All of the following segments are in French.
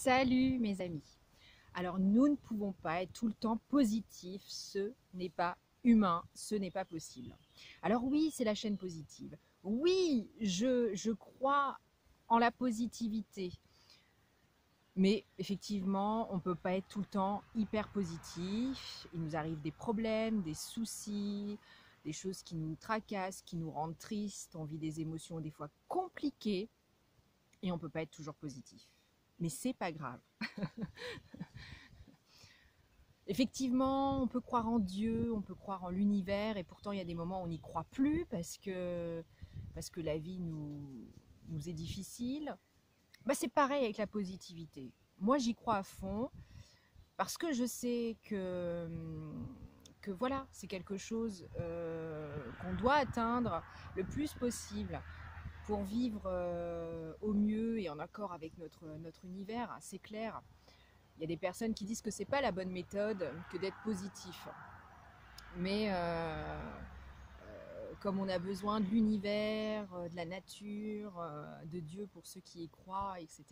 Salut mes amis. Alors nous ne pouvons pas être tout le temps positifs, ce n'est pas humain, ce n'est pas possible. Alors oui, c'est la chaîne positive. Oui, je crois en la positivité. Mais effectivement, on ne peut pas être tout le temps hyper positif. Il nous arrive des problèmes, des soucis, des choses qui nous tracassent, qui nous rendent tristes. On vit des émotions des fois compliquées et on ne peut pas être toujours positif. Mais c'est pas grave. Effectivement, on peut croire en Dieu, on peut croire en l'univers, et pourtant il y a des moments où on n'y croit plus parce que la vie nous est difficile. Bah, c'est pareil avec la positivité. Moi, j'y crois à fond parce que je sais que voilà, c'est quelque chose qu'on doit atteindre le plus possible pour vivre au mieux et en accord avec notre univers, c'est clair. Il y a des personnes qui disent que c'est pas la bonne méthode que d'être positif. Mais comme on a besoin de l'univers, de la nature, de Dieu pour ceux qui y croient, etc.,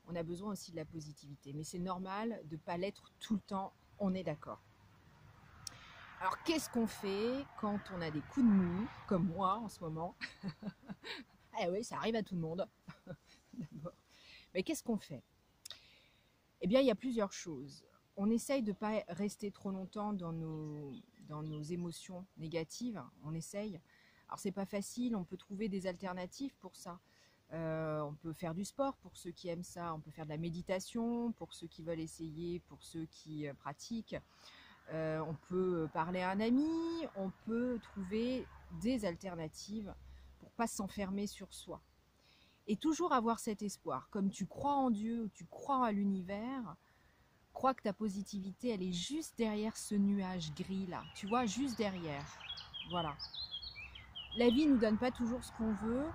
on a besoin aussi de la positivité. Mais c'est normal de ne pas l'être tout le temps, on est d'accord. Alors qu'est-ce qu'on fait quand on a des coups de mou, comme moi en ce moment? Ah oui, ça arrive à tout le monde. D'abord. Mais qu'est-ce qu'on fait? Eh bien, il y a plusieurs choses. On essaye de ne pas rester trop longtemps dans nos émotions négatives. On essaye. Alors, c'est pas facile. On peut trouver des alternatives pour ça. On peut faire du sport pour ceux qui aiment ça. On peut faire de la méditation pour ceux qui veulent essayer, pour ceux qui pratiquent. On peut parler à un ami. On peut trouver des alternatives pour pas s'enfermer sur soi. Et toujours avoir cet espoir. Comme tu crois en Dieu ou tu crois à l'univers, crois que ta positivité, elle est juste derrière ce nuage gris là. Tu vois, juste derrière. Voilà. La vie ne nous donne pas toujours ce qu'on veut,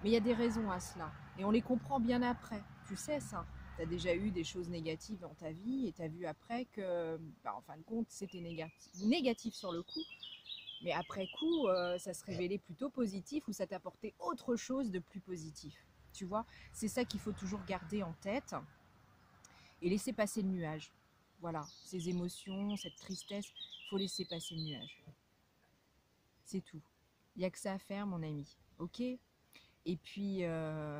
mais il y a des raisons à cela. Et on les comprend bien après. Tu sais ça. Tu as déjà eu des choses négatives dans ta vie et tu as vu après que, en fin de compte, c'était négatif sur le coup. Mais après coup, ça se révélait plutôt positif ou ça t'apportait autre chose de plus positif. Tu vois, c'est ça qu'il faut toujours garder en tête et laisser passer le nuage. Voilà, ces émotions, cette tristesse, il faut laisser passer le nuage. C'est tout. Il n'y a que ça à faire, mon ami. Ok? Et puis,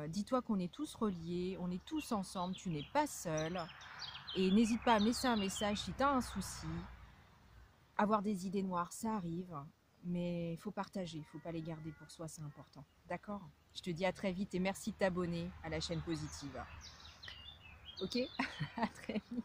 dis-toi qu'on est tous reliés, on est tous ensemble, tu n'es pas seul. Et n'hésite pas à me laisser un message si tu as un souci. Avoir des idées noires, ça arrive, mais il faut partager, il ne faut pas les garder pour soi, c'est important. D'accord? Je te dis à très vite et merci de t'abonner à la chaîne Positive. Ok? À très vite.